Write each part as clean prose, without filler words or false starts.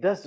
10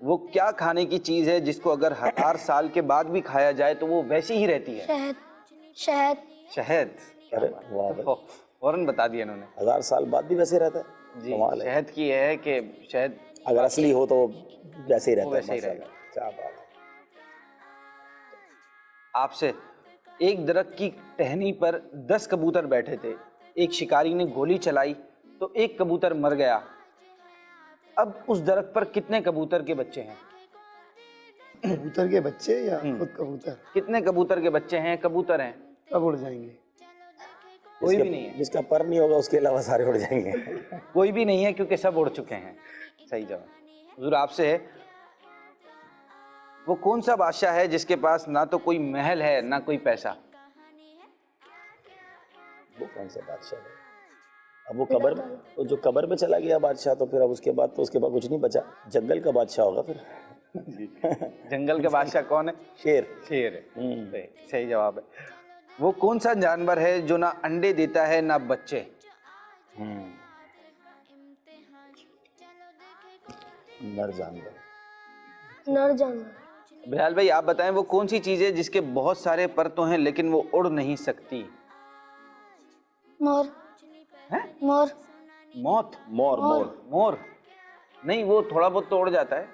وہ کیا کھانے کی چیز ہے جس کو اگر 1000 سال کے بعد بھی کھایا جائے تو وہ ویسی ہی رہتی ہے؟ شہد شہد شہد۔ ارے واہ بھائی، فوراً بتا دیا انہوں نے۔ 1000 سال بعد بھی ویسے رہتا ہے؟ جی، کمال ہے، شہد کی ہے کہ شہد اگر اصلی ہو تو ویسے ہی رہتا ہے، ویسے ہی رہے ماشاء اللہ، کیا بات ہے۔ آپ سے ایک درخت کی ٹہنی پر 10 کبوتر بیٹھے تھے، ایک شکاری نے گولی چلائی تو ایک کبوتر مر گیا، اب اس درخت پر کتنے کبوتر کے بچے ہیں؟ کبوتر کے بچے یا خود کبوتر؟ کتنے کبوتر کے بچے ہیں؟ کبوتر ہیں، کب اڑ جائیں گے؟ کوئی بھی نہیں ہے، جس کا پر نہیں ہوگا اس کے علاوہ سارے اڑ جائیں گے۔ کوئی بھی نہیں ہے کیونکہ سب اڑ چکے ہیں۔ صحیح جواب۔ حضور آپ سے ہے، وہ کون سا بادشاہ ہے جس کے پاس نہ تو کوئی محل ہے نہ کوئی پیسہ؟ وہ کون سا بادشاہ ہے؟ اب وہ قبر میں، وہ جو قبر میں چلا گیا بادشاہ، تو پھر اب اس کے بعد تو اس کے بعد کچھ نہیں بچا، جنگل کا بادشاہ ہوگا پھر۔ جنگل کا بادشاہ کون ہے؟ شیر۔ شیر ہے۔ صحیح جواب ہے۔ وہ کون سا جانور ہے جو نہ انڈے دیتا ہے نہ بچے؟ نر جانور۔ نر جانور بلال بھائی آپ بتائیں وہ کون سی چیز ہے جس کے بہت سارے پر تو ہیں لیکن وہ اڑ نہیں سکتی؟ مور ہیں؟ مور موت؟ مور۔ مور مور نہیں، وہ تھوڑا بہت تو اڑ جاتا ہے،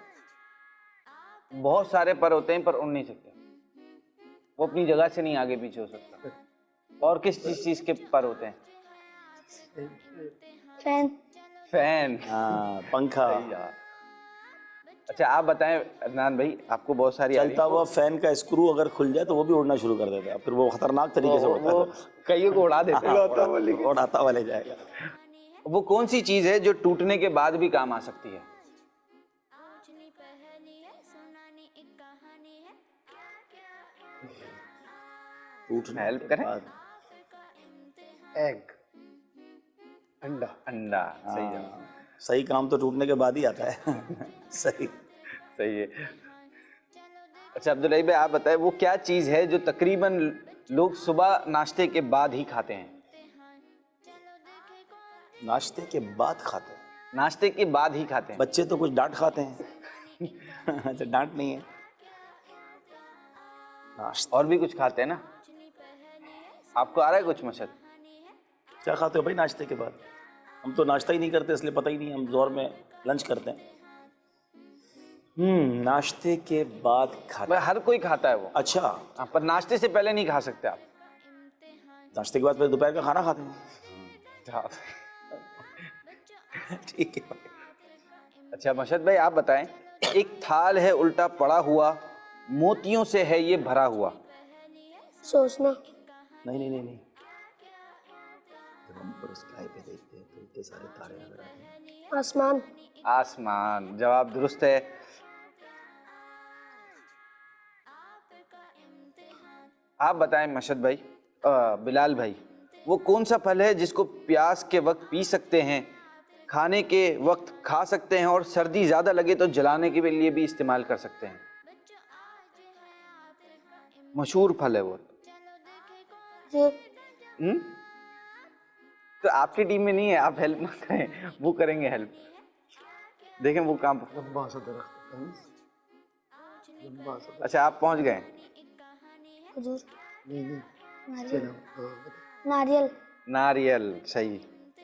بہت سارے پر ہوتے ہیں پر اڑ نہیں سکتے، وہ اپنی جگہ سے نہیں آگے پیچھے ہو سکتا۔ اور کس چیز کے پر ہوتے ہیں؟ Fan fan. ہاں، پنکھا۔ اچھا آپ بتائیں عدنان بھائی، آپ کو بہت ساری چلتا ہوا فین کا اسکرو اگر کھل جائے تو وہ بھی اڑنا شروع کر دیتا ہے، پھر وہ خطرناک طریقے سے اڑتا وہ ہے، کئیوں کو اڑا دیتے ہیں۔ اڑاتا ہوا لے جائے گا۔ وہ کون سی چیز ہے جو ٹوٹنے کے بعد بھی کام آ سکتی ہے؟ ہیلپ کریں؟ ایگ، انڈا۔ انڈا۔ صحیح جواب۔ صحیح کام تو ٹوٹنے کے بعد ہی آتا ہے۔ صحیح۔ صحیح ہے۔ اچھا عبداللہ بھائی آپ بتائیں وہ کیا چیز ہے جو تقریباً لوگ صبح ناشتے کے بعد ہی کھاتے ہیں؟ ناشتے کے بعد کھاتے ہیں؟ ناشتے کے بعد ہی کھاتے ہیں۔ بچے تو کچھ ڈانٹ کھاتے ہیں۔ اچھا ڈانٹ نہیں ہے، ناشتہ اور بھی کچھ کھاتے ہیں نا؟ آپ کو آ رہا ہے کچھ مشد؟ کیا کھاتے ہو بھائی ناشتے کے بعد؟ ہم تو ناشتہ ہی نہیں کرتے اس لیے پتہ ہی نہیں، ہم زور میں لنچ کرتے ہیں۔ ناشتے کے بعد کھاتے ہیں؟ ہر کوئی کھاتا ہے وہ، اچھا، پر ناشتے سے پہلے نہیں کھا سکتے آپ۔ ناشتے کے بعد پھر دوپہر کا کھانا کھاتے ہیں؟ ٹھیک ہے۔ اچھا مشد بھائی آپ بتائیں ایک تھال ہے الٹا پڑا ہوا، موتیوں سے ہے یہ بھرا ہوا۔ سوچنا نہیں نہیں نہیں نہیں، جب ہم اوپر اسکائی پہ دیکھتے ہیں تو اتنے سارے تارے نظر آتے ہیں۔ آسمان آسمان، جواب درست ہے۔ آپ بتائیں مشد بھائی، بلال بھائی وہ کون سا پھل ہے جس کو پیاس کے وقت پی سکتے ہیں، کھانے کے وقت کھا سکتے ہیں اور سردی زیادہ لگے تو جلانے کے لیے بھی استعمال کر سکتے ہیں؟ مشہور پھل ہے وہ۔ تو آپ کی ٹیم میں نہیں ہے، آپ ہیلپ نہ کریں، وہ کریں گے ہیلپ۔ دیکھیں وہ کام۔ لمبا سا درخت ہے، لمبا سا درخت۔ اچھا آپ پہنچ گئے۔ کھجور نہیں نہیں، ناریل ہاں، ناریل ناریل، صحیح۔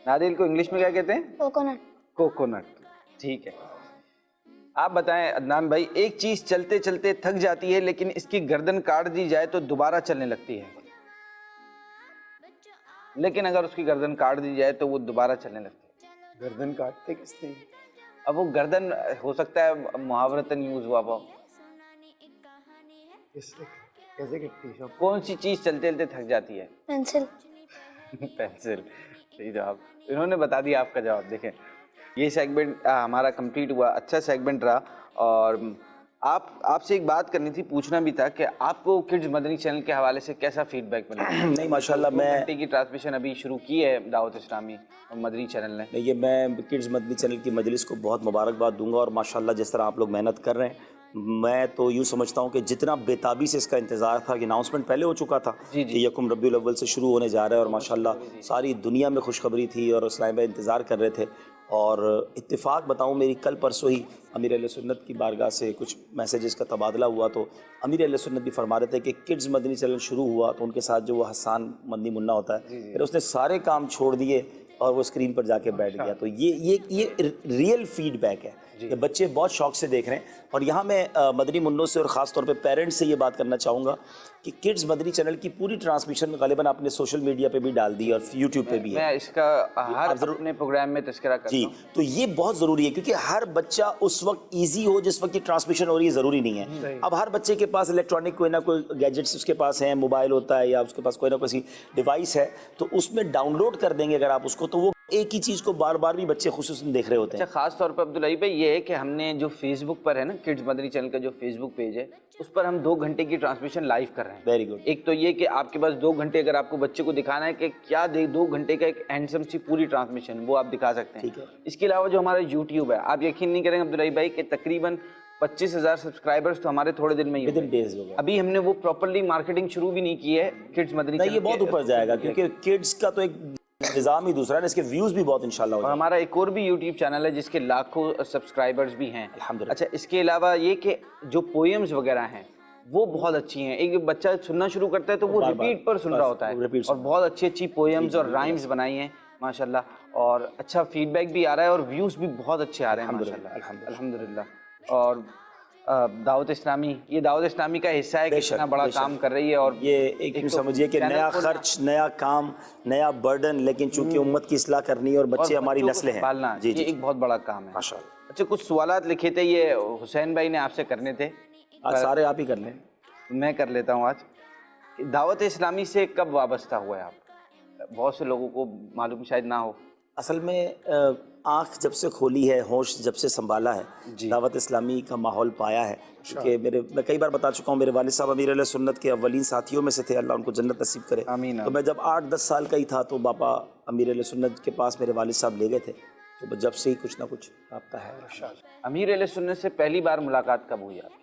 ناریل کو انگلش میں کیا کہتے ہیں؟ Coconut coconut. ٹھیک ہے۔ آپ بتائیں عدنان بھائی ایک چیز چلتے چلتے تھک جاتی ہے لیکن اس کی گردن کاٹ دی جائے تو دوبارہ چلنے لگتی ہے، لیکن اگر اس کی گردن کاٹ دی جائے تو وہ دوبارہ چلنے لگتی ہے۔ گردن کاٹتے کس نے؟ اب وہ گردن ہو سکتا ہے محاورتاً یوز ہوا وہ۔ کیسے کٹتی ہے؟ کون سی چیز چلتے چلتے تھک جاتی ہے؟ Pencil pencil. صحیح جواب، انہوں نے بتا دیا آپ کا جواب۔ دیکھیں یہ سیگمنٹ ہمارا کمپلیٹ ہوا، اچھا سیگمنٹ رہا۔ اور آپ سے ایک بات کرنی تھی، پوچھنا بھی تھا کہ آپ کو کڈز مدنی چینل کے حوالے سے کیسا فیڈ بیک ملا؟ نہیں ماشاءاللہ، میں 2 گھنٹے کی ٹرانسمیشن ابھی شروع کی ہے دعوت اسلامی مدنی چینل نے۔ یہ میں کڈز مدنی چینل کی مجلس کو بہت مبارکباد دوں گا، اور ماشاءاللہ جس طرح آپ لوگ محنت کر رہے ہیں میں تو یوں سمجھتا ہوں کہ جتنا بےتابی سے اس کا انتظار تھا، کہ اناؤنسمنٹ پہلے ہو چکا تھا کہ یکم ربیع الاول سے شروع ہونے جا رہا ہے، اور ماشاءاللہ ساری دنیا میں خوشخبری تھی اور اسلام بھائی انتظار کر رہے تھے. اور اتفاق بتاؤں، میری کل پرسوں ہی امیر اہل سنت کی بارگاہ سے کچھ میسیجز کا تبادلہ ہوا، تو امیر اہل سنت بھی فرما رہے تھے کہ کڈز مدنی چینل شروع ہوا تو ان کے ساتھ جو وہ حسان مدنی منا ہوتا ہے، پھر اس نے سارے کام چھوڑ دیے اور وہ اسکرین پر جا کے بیٹھ گیا. تو یہ ریئل فیڈ بیک ہے کہ بچے بہت شوق سے دیکھ رہے ہیں. اور یہاں میں مدنی منوں سے اور خاص طور پہ پیرنٹس سے یہ بات کرنا چاہوں گا کہ کڈز مدنی چینل کی پوری ٹرانسمیشن غالباً آپ نے سوشل میڈیا پہ بھی ڈال دی اور یوٹیوب پہ بھی ہے. میں اس کا ہر اپنے پروگرام میں تذکرہ کرتا ہوں. تو یہ بہت ضروری ہے کیونکہ ہر بچہ اس وقت ایزی ہو جس وقت یہ ٹرانسمیشن ہو رہی ہے ضروری نہیں ہے. اب ہر بچے کے پاس الیکٹرانک کوئی نہ کوئی گیجٹس اس کے پاس ہیں، موبائل ہوتا ہے یا اس کے پاس کوئی نہ کوئی ڈیوائس ہے، تو اس میں ڈاؤن لوڈ کر دیں گے اگر آپ اس کو، تو وہ ایک ہی چیز کو بار بار بھی بچے خصوصاً دیکھ رہے ہوتے ہیں. اچھا، خاص طور پر عبداللہ بھائی یہ ہے کہ ہم نے جو فیس بک پر ہے نا، کڈز مدنی چینل کا جو فیس بک پیج ہے، اس پر ہم 2 گھنٹے کی ٹرانسمیشن لائیو کر رہے ہیں. Very good. ایک تو یہ کہ آپ کے پاس 2 گھنٹے اگر آپ کو بچے کو دکھانا ہے کہ کیا 2 گھنٹے کا ایک ہینڈسم سی پوری ٹرانسمیشن وہ آپ دکھا سکتے ہیں. اس کے علاوہ جو ہمارا یوٹیوب ہے، آپ یقین نہیں کریں گے عبداللہ بھائی کہ تقریباً 25,000 سبسکرائبرز تو ہمارے تھوڑے دن میں ہی ہوئے. ابھی ہم نے وہ پراپرلی مارکیٹنگ شروع بھی نہیں کی ہے کڈز مدنی چینل. یہ بہت اوپر جائے گا کیونکہ کڈز کا تو ایک نظام ہی دوسرا ہے، اس کے ویوز بھی بہت انشاءاللہ ہو جائیں. اور ہمارا ایک اور بھی یوٹیوب چینل ہے جس کے لاکھوں سبسکرائبرز بھی ہیں الحمدللہ. اچھا، اس کے علاوہ یہ کہ جو پوئمز وغیرہ ہیں وہ بہت اچھی ہیں. ایک بچہ سننا شروع کرتا ہے تو وہ ریپیٹ پر سن رہا ہوتا ہے، اور بہت اچھی اچھی پوئمز اور رائمز بنائی ہیں ماشاءاللہ، اور اچھا فیڈ بیک بھی آ رہا ہے اور ویوز بھی بہت اچھے آ رہے ہیں ماشاءاللہ الحمدللہ. اور دعوت اسلامی، یہ دعوت اسلامی کا حصہ ہے کہ اتنا بڑا کام کر رہی ہے. اور یہ ایک یوں سمجھیے کہ نیا خرچ، نیا کام، نیا برڈن، لیکن چونکہ امت کی اصلاح کرنی ہے اور بچے ہماری نسلیں ہیں، یہ ایک بہت بڑا کام ہے ماشاءاللہ. اچھا، کچھ سوالات لکھے تھے، یہ حسین بھائی نے آپ سے کرنے تھے. آج سارے آپ ہی کر لیں. میں کر لیتا ہوں. آج دعوت اسلامی سے کب وابستہ ہوئے آپ؟ بہت سے لوگوں کو معلوم شاید نہ ہو. اصل میں آنکھ جب سے کھولی ہے، ہوش جب سے سنبھالا ہے، دعوت اسلامی کا ماحول پایا ہے. کیونکہ میں کئی بار بتا چکا ہوں، میرے والد صاحب امیر اہل سنت کے اولین ساتھیوں میں سے تھے، اللہ ان کو جنت نصیب کرے. آمین. تو میں جب 8-10 سال کا ہی تھا تو باپا امیر اہل سنت کے پاس میرے والد صاحب لے گئے تھے، تو جب سے ہی کچھ نہ کچھ رابطہ ہے. امیر اہل سنت سے پہلی بار ملاقات کب ہوئی آپ؟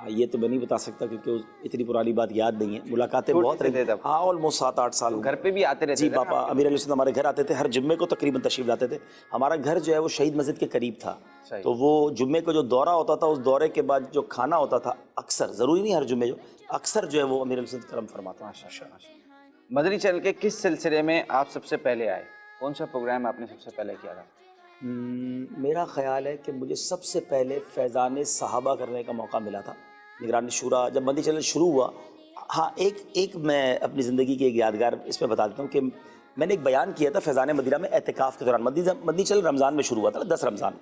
یہ تو میں نہیں بتا سکتا کیونکہ اتنی پرانی بات یاد نہیں ہے. ملاقاتیں بہت رہی ہیں. ہاں، آلموسٹ 7-8 سال. گھر پہ بھی آتے رہتے جی، پاپا امیر علیہ السلام ہمارے گھر آتے تھے، ہر جمعے کو تقریباً تشریف لاتے تھے. ہمارا گھر جو ہے وہ شہید مسجد کے قریب تھا، تو وہ جمعے کو جو دورہ ہوتا تھا، اس دورے کے بعد جو کھانا ہوتا تھا اکثر، ضروری نہیں ہر جمعے، جو اکثر جو ہے وہ امیر علیہ السلام کرم فرماتا. مدنی چینل کے کس سلسلے میں آپ سب سے پہلے آئے؟ کون سا پروگرام آپ نے سب سے پہلے کیا تھا؟ میرا خیال ہے کہ مجھے سب سے پہلے فیضان صحابہ کرنے کا موقع ملا تھا، نگران شورا جب مدنی چینل شروع ہوا. ہاں، ایک میں اپنی زندگی کی ایک یادگار اس میں بتا دیتا ہوں کہ میں نے ایک بیان کیا تھا فیضان مدینہ میں اعتکاف کے دوران. مدنی چینل رمضان میں شروع ہوا تھا، 10 رمضان.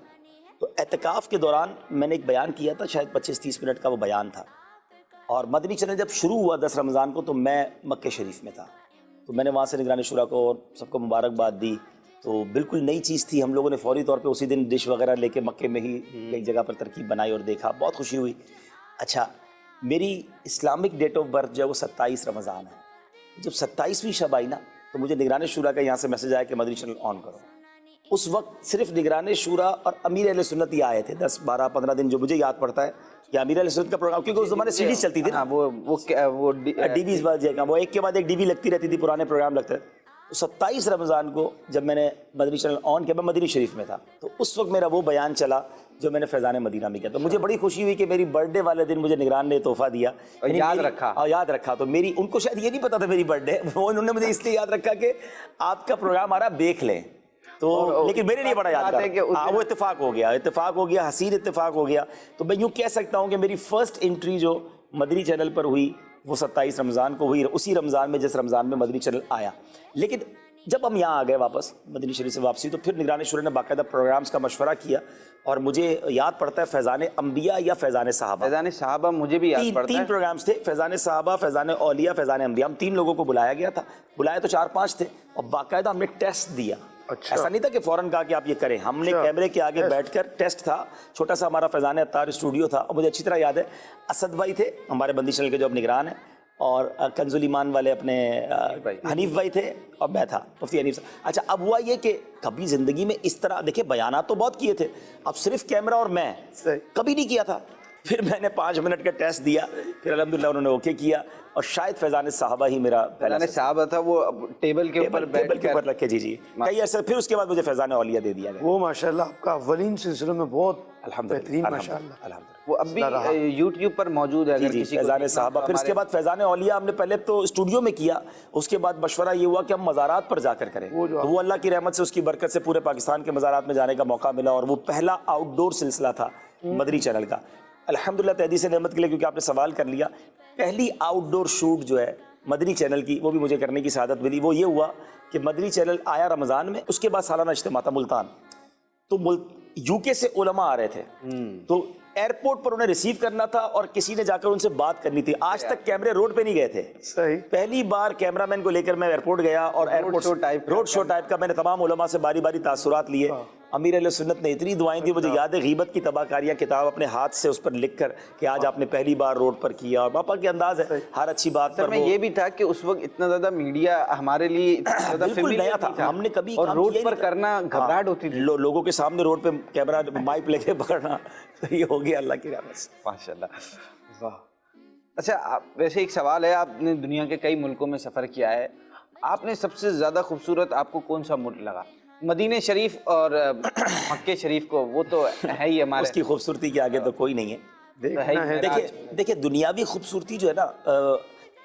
تو اعتکاف کے دوران میں نے ایک بیان کیا تھا، شاید 25-30 منٹ کا وہ بیان تھا. اور مدنی چینل جب شروع ہوا 10 رمضان کو تو میں مکہ شریف میں تھا، تو میں نے وہاں سے نگران شورا کو اور سب کو مبارکباد دی. تو بالکل نئی چیز تھی، ہم لوگوں نے فوری طور پہ اسی دن ڈش وغیرہ لے کے مکے میں ہی ایک جگہ پر ترکیب بنائی اور دیکھا، بہت خوشی ہوئی. اچھا، میری اسلامک ڈیٹ آف برتھ جو ہے وہ 27 رمضان ہے. جب 27ویں شب آئی نا تو مجھے نگران شورا کا یہاں سے میسج آیا کہ مدنی چینل آن کرو. اس وقت صرف نگران شورا اور امیر اہل سنت ہی آئے تھے، 10-12-15 دن جو مجھے یاد پڑتا ہے کہ امیر اہل سنت کا پروگرام، کیونکہ اس زمانے سیڈیز چلتی تھی نا، وہ ڈی ویز وہ ایک کے بعد ایک ڈی وی لگتی رہتی تھی، پرانے پروگرام لگتے تھے. 27 رمضان کو جب میں نے مدنی چینل آن کیا، میں مدنی شریف میں تھا، تو اس وقت میرا وہ بیان چلا جو میں نے فیضان مدینہ میں کیا. تو مجھے بڑی خوشی ہوئی کہ میری برتھ ڈے والے دن مجھے نگران نے تحفہ دیا، یاد رکھا. تو میری ان کو شاید یہ نہیں پتا تھا میری برتھ ڈے، انہوں نے مجھے اس لیے یاد رکھا کہ آپ کا پروگرام آ رہا دیکھ لیں. تو لیکن میرے لیے بڑا یادگار ہے، وہ اتفاق ہو گیا، حسین اتفاق ہو گیا. تو میں یوں کہہ سکتا ہوں کہ میری فرسٹ انٹری جو مدنی چینل پر ہوئی وہ 27 رمضان کو ہوئی، اسی رمضان میں جس رمضان میں مدنی چینل آیا. لیکن جب ہم یہاں آ گئے واپس مدنی شریف سے واپسی، تو پھر نگران شورا نے باقاعدہ پروگرامز کا مشورہ کیا، اور مجھے یاد پڑتا ہے فیضان انبیاء یا فیضان صحابہ. فیضان صحابہ مجھے بھی یاد پڑتا ہے. 3 پروگرامز تھے، فیضان صحابہ، فیضان اولیاء، فیضان انبیاء. ہم 3 لوگوں کو بلایا گیا تھا، بلائے تو 4-5 تھے، اور باقاعدہ ہم نے ٹیسٹ دیا. ایسا نہیں تھا کہ فوراً کہا کہ آپ یہ کریں، ہم نے کیمرے کے آگے بیٹھ کر ٹیسٹ تھا. چھوٹا سا ہمارا فیضان اتار اسٹوڈیو تھا، اور مجھے اچھی طرح یاد ہے اسد بھائی تھے ہمارے بندی چینل کے جو اب نگران ہیں، اور کنزل ایمان والے اپنے حنیف بھائی تھے اور میں تھا مفتی حنیف صاحب. اچھا اب ہوا یہ کہ کبھی زندگی میں اس طرح دیکھیں بیانات تو بہت کیے تھے, اب صرف کیمرہ اور میں کبھی نہیں کیا تھا. پھر میں نے 5 منٹ کا ٹیسٹ دیا, پھر الحمدللہ انہوں نے اوکے کیا, اور شاید فیضان صحابہ ہی میرا فیضان صحابہ تھا, وہ ٹیبل کے اوپر ٹیبل کے اوپر رکھے. جی کئی عرصے پھر اس کے بعد مجھے فیضان اولیاء دے دیا گیا. وہ ماشاءاللہ آپ کا اولین سلسلوں میں بہت بہترین ماشاءاللہ. وہ اب بھی یوٹیوب پر موجود ہے. جی فیضان صحابہ. پھر اس کے بعد فیضان اولیاء ہم نے پہلے تو اسٹوڈیو میں کیا, اس کے بعد مشورہ یہ ہوا کہ ہم مزارات پر جا کر کریں. وہ اللہ کی رحمت سے اس کی برکت سے پورے پاکستان کے مزارات میں جانے کا موقع ملا, اور وہ پہلا آؤٹ ڈور سلسلہ تھا مدنی چینل کا. الحمدللہ تحدیث نعمت کے لیے, کیونکہ آپ نے سوال کر لیا, پہلی آؤٹ ڈور شوٹ جو ہے مدنی چینل کی, وہ بھی مجھے کرنے کی سعادت ملی. وہ یہ ہوا کہ مدنی چینل آیا رمضان میں, اس کے بعد سالانہ اجتماع تھا ملتان, تو یو کے سے علماء آ رہے تھے, تو ایئرپورٹ پر انہیں ریسیو کرنا تھا اور کسی نے جا کر ان سے بات کرنی تھی. آج تک کیمرے روڈ پہ نہیں گئے تھے. صحیح. پہلی بار کیمرہ مین کو لے کر میں ایئرپورٹ گیا, اور ایئرپورٹ روڈ شو ٹائپ کا میں نے تمام علماء سے باری باری تاثرات لیے. امیر اہل سنت نے اتنی دعائیں دی, مجھے یاد ہے غیبت کی تباہ کاریاں کتاب اپنے ہاتھ سے اس پر لکھ کر کہ آج آپ نے پہلی بار روڈ پر کیا, اور باپا کے انداز ہے ہر اچھی بات پر. میں یہ بھی تھا کہ اس وقت اتنا زیادہ میڈیا ہمارے لیے بالکل نیا تھا, ہم نے کبھی اور روڈ پر کرنا گھبراہٹ ہوتی تھی, لوگوں کے سامنے روڈ پہ کیمرہ مائک لے کے پکڑنا, تو یہ ہو گیا اللہ کی رحمت سے. ماشاءاللہ. واہ. اچھا ویسے ایک سوال ہے, آپ نے دنیا کے کئی ملکوں میں سفر کیا ہے, آپ نے سب سے زیادہ خوبصورت آپ کو کون سا ملک لگا؟ مدینہ شریف اور مکہ شریف کو, وہ تو ہے ہی ہمارے, اس کی خوبصورتی کے آگے تو کوئی نہیں ہے. دیکھیں دنیاوی خوبصورتی جو ہے نا,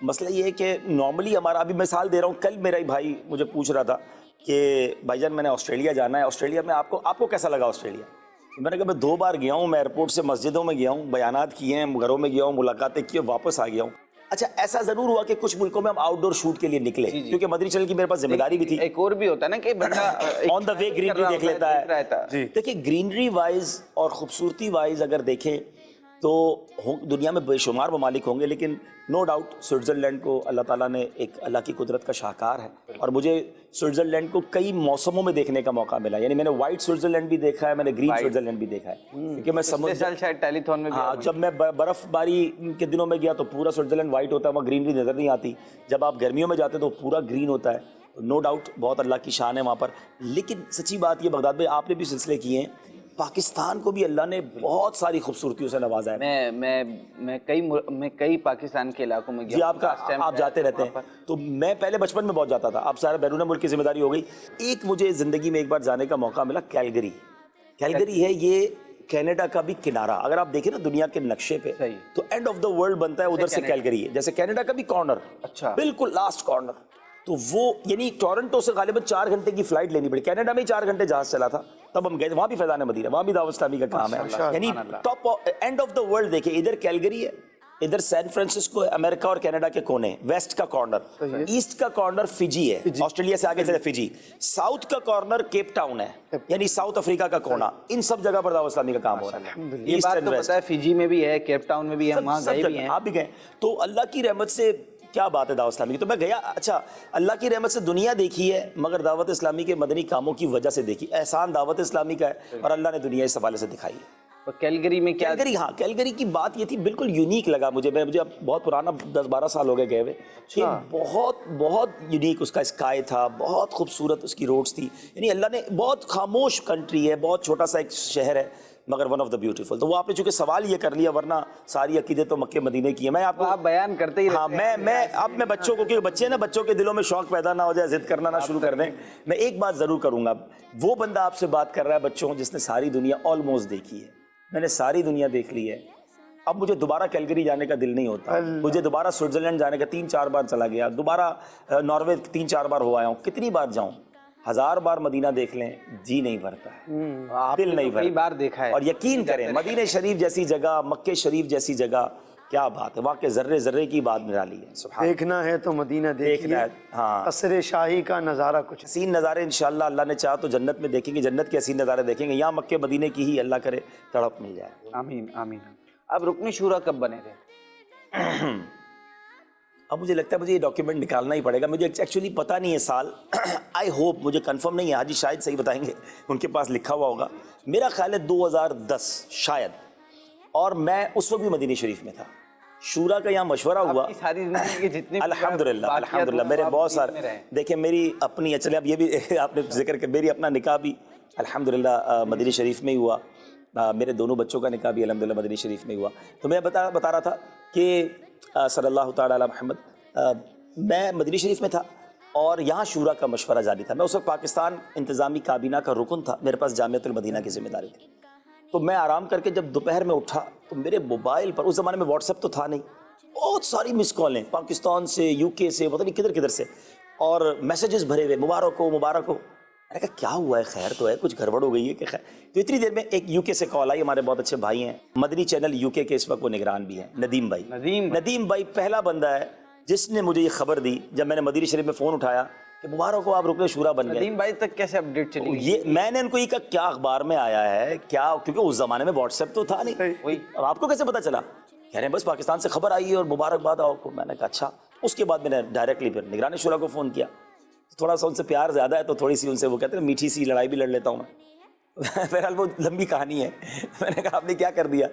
مسئلہ یہ ہے کہ نارملی ہمارا, ابھی مثال دے رہا ہوں, کل میرا بھائی مجھے پوچھ رہا تھا کہ بھائی جان میں نے آسٹریلیا جانا ہے, آسٹریلیا میں آپ کو کیسا لگا آسٹریلیا؟ میں نے کہا میں 2 بار گیا ہوں, میں ایئرپورٹ سے مسجدوں میں گیا ہوں, بیانات کیے ہیں, گھروں میں گیا ہوں, ملاقاتیں کی, واپس آ گیا ہوں. اچھا ایسا ضرور ہوا کہ کچھ ملکوں میں ہم آؤٹ ڈور شوٹ کے لیے نکلے, کیونکہ مدنی چینل کی میرے پاس ذمہ داری بھی تھی. ایک اور بھی ہوتا ہے نا کہ بندہ آن دا وے گرینری دیکھ لیتا ہے. دیکھیں گرینری وائز اور خوبصورتی وائز اگر دیکھیں تو دنیا میں بے شمار ممالک ہوں گے, لیکن نو ڈاؤٹ سوئٹزرلینڈ کو اللہ تعالیٰ نے ایک اللہ کی قدرت کا شاہکار ہے, اور مجھے سوئٹزرلینڈ کو کئی موسموں میں دیکھنے کا موقع ملا. یعنی میں نے وائٹ سوئٹزرلینڈ بھی دیکھا ہے, میں نے گرین سوئٹزرلینڈ بھی دیکھا ہے, کیونکہ میں شاید ٹیلی تھون میں, ہاں جب میں برف باری کے دنوں میں گیا تو پورا سوئٹزرلینڈ وائٹ ہوتا ہے, وہاں گرینری نظر نہیں آتی. جب آپ گرمیوں میں جاتے تو پورا گرین ہوتا ہے. نو ڈاؤٹ بہت اللہ کی شان ہے وہاں پر. لیکن سچی بات یہ بغداد بھائی, آپ نے بھی سلسلے کیے ہیں, پاکستان کو بھی اللہ نے بہت ساری خوبصورتیوں سے نوازا ہے. میں کئی پاکستان کے علاقوں میں گیا. جی آپ جاتے رہتے ہیں, تو میں پہلے بچپن میں بہت جاتا تھا, اب سارا بیرون ملک کی ذمہ داری ہو گئی. ایک مجھے زندگی میں ایک بار جانے کا موقع ملا, کیلگری. کیلگری ہے یہ کینیڈا کا بھی کنارہ. اگر آپ دیکھیں نا دنیا کے نقشے پہ, تو اینڈ آف دا ورلڈ بنتا ہے ادھر سے کیلگری ہے, جیسے کینیڈا کا بھی کارنر, اچھا بالکل لاسٹ کارنر. تو وہ یعنی ٹورنٹو سے غالباً 4 گھنٹے کی فلائٹ لینی پڑی. کینیڈا میں 4 گھنٹے جہاز چلا تھا, تب ہم گئے, وہاں بھی فیضان مدینہ, وہاں بھی دعوت اسلامی کا کام ہے. یعنی top and of the world دیکھیں, ادھر کیلگری ہے, ادھر سین فرانسسکو ہے, امریکہ اور کینیڈا کے کونے, ویسٹ کا کارنر, ایسٹ کا کارنر فجی ہے, آسٹریلیا سے آگے سے فجی, ساؤتھ کا کارنر کیپ ٹاؤن ہے, یعنی ساؤتھ افریقہ کا کونا. ان سب جگہ پر دعوت اسلامی کا کام ہو رہا ہے. یہ بات تو پتہ ہے, فجی میں بھی ہے, کیپ ٹاؤن میں بھی ہے, وہاں گئے بھی ہیں, آپ بھی گئے. تو اللہ کی رحمت سے کیا بات ہے دعوت اسلامی کی. تو میں گیا, اچھا اللہ کی رحمت سے دنیا دیکھی ہے, مگر دعوت اسلامی کے مدنی کاموں کی وجہ سے دیکھی. احسان دعوت اسلامی کا ہے, اور اللہ نے دنیا اس حوالے سے دکھائی ہے. کیلگری میں کیا, ہاں کیلگری کی بات یہ تھی, بالکل یونیک لگا مجھے. مجھے اب بہت پرانا 10-12 سال ہو گئے ہوئے, کہ بہت بہت یونیک اس کا اسکائی تھا, بہت خوبصورت اس کی روڈز تھی. یعنی اللہ نے, بہت خاموش کنٹری ہے, بہت چھوٹا سا ایک شہر ہے, مگر ون آف دا بیوٹیفل. تو وہ آپ نے چونکہ سوال یہ کر لیا, ورنہ ساری عقیدے تو مکے مدینے کی ہے. میں آپ کو بیان کرتے ہی, ہاں میں بچوں کو, کیونکہ بچے نا, بچوں کے دلوں میں شوق پیدا نہ ہو جائے, ضد کرنا نہ شروع کر دیں. میں ایک بات ضرور کروں گا, وہ بندہ آپ سے بات کر رہا ہے بچوں, جس نے ساری دنیا آلموسٹ دیکھی ہے. میں نے ساری دنیا دیکھ لی ہے, اب مجھے دوبارہ کیلگری جانے کا دل نہیں ہوتا. مجھے دوبارہ سوئٹزرلینڈ جانے کا 3-4 بار چلا گیا, دوبارہ ناروے 3-4 بار ہو آیا ہوں. کتنی بار جاؤں, 1000 بار مدینہ دیکھ لیں, جی نہیں بھرتا ہے, دل نہیں بھرتا. کئی بار دیکھا ہے. اور یقین کریں, مدینہ شریف جیسی جگہ, مکہ شریف جیسی جگہ, کیا بات ہے, واقعی ذرے ذرے کی بات نرالی ہے. دیکھنا ہے تو مدینہ دیکھیے, ہاں قصر شاہی کا نظارہ کچھ حسین نظارے انشاءاللہ اللہ نے چاہا تو جنت میں دیکھیں گے, جنت کے حسین نظارے دیکھیں گے. یہاں مکہ مدینے کی ہی اللہ کرے تڑپ مل جائے. آمین آمین. اب رکن شورا کب بنے تھے؟ اب مجھے لگتا ہے مجھے یہ ڈاکیومنٹ نکالنا ہی پڑے گا. مجھے ایکچولی پتہ نہیں ہے سال, آئی ہوپ, مجھے کنفرم نہیں ہے, حاجی شاید صحیح بتائیں گے, ان کے پاس لکھا ہوا ہوگا. میرا خیال ہے 2010 شاید, اور میں اس وقت بھی مدینہ شریف میں تھا. شورا کا یہاں مشورہ ہوا. آپ کی ساری زندگی کے جتنے الحمدللہ الحمدللہ میرے بہت سارے دیکھیں میری اپنی چلے اب یہ بھی آپ نے ذکر کیا میری اپنا نکاح بھی الحمدللہ مدنی شریف میں ہی ہوا. میرے دونوں بچوں کا نکاح بھی الحمدللہ مدنی شریف میں ہوا. تو میں بتا رہا تھا کہ صلی اللہ تعالیٰ علی محمد میں مدنی شریف میں تھا اور یہاں شورا کا مشورہ جاری تھا. میں اس وقت پاکستان انتظامی کابینہ کا رکن تھا, میرے پاس جامعۃ المدینہ کی ذمہ داری تھی. تو میں آرام کر کے جب دوپہر میں اٹھا تو میرے موبائل پر, اس زمانے میں واٹس ایپ تو تھا نہیں, بہت ساری مس کالیں پاکستان سے, یو کے سے, پتہ نہیں کدھر کدھر سے, اور میسیجز بھرے ہوئے مبارک ہو مبارک ہو. میں نے کہا کیا ہوا ہے, خیر تو ہے, کچھ گڑبڑ ہو گئی ہے کہ خیر. تو اتنی دیر میں ایک یو کے سے کال آئی, ہمارے بہت اچھے بھائی ہیں مدنی چینل یو کے اس وقت وہ نگران بھی ہیں, ندیم بھائی. ندیم بھائی پہلا بندہ ہے جس نے مجھے یہ خبر دی جب میں نے مدنی شریف میں فون اٹھایا کہ مبارک ہو آپ رکن شورا بن گئے. ندیم بھائی تک کیسے اپڈیٹ چلی؟ یہ میں نے ان کو یہ کہا کیا اخبار میں آیا ہے کیا, کیونکہ اس زمانے میں واٹس ایپ تو تھا نہیں, اب آپ کو کیسے پتا چلا؟ کہہ رہے ہیں بس پاکستان سے خبر آئی ہے اور مبارکباد آپ کو. میں نے کہا اچھا. اس کے بعد میں نے ڈائریکٹلی پھر نگران شورا کو فون کیا. تھوڑا سا ان سے پیار زیادہ ہے تو تھوڑی سی ان سے وہ کہتے ہیں میٹھی سی لڑائی بھی لڑ لیتا ہوں میں. بہرحال وہ لمبی کہانی ہے. میں نے کہا آپ نے کیا کر دیا؟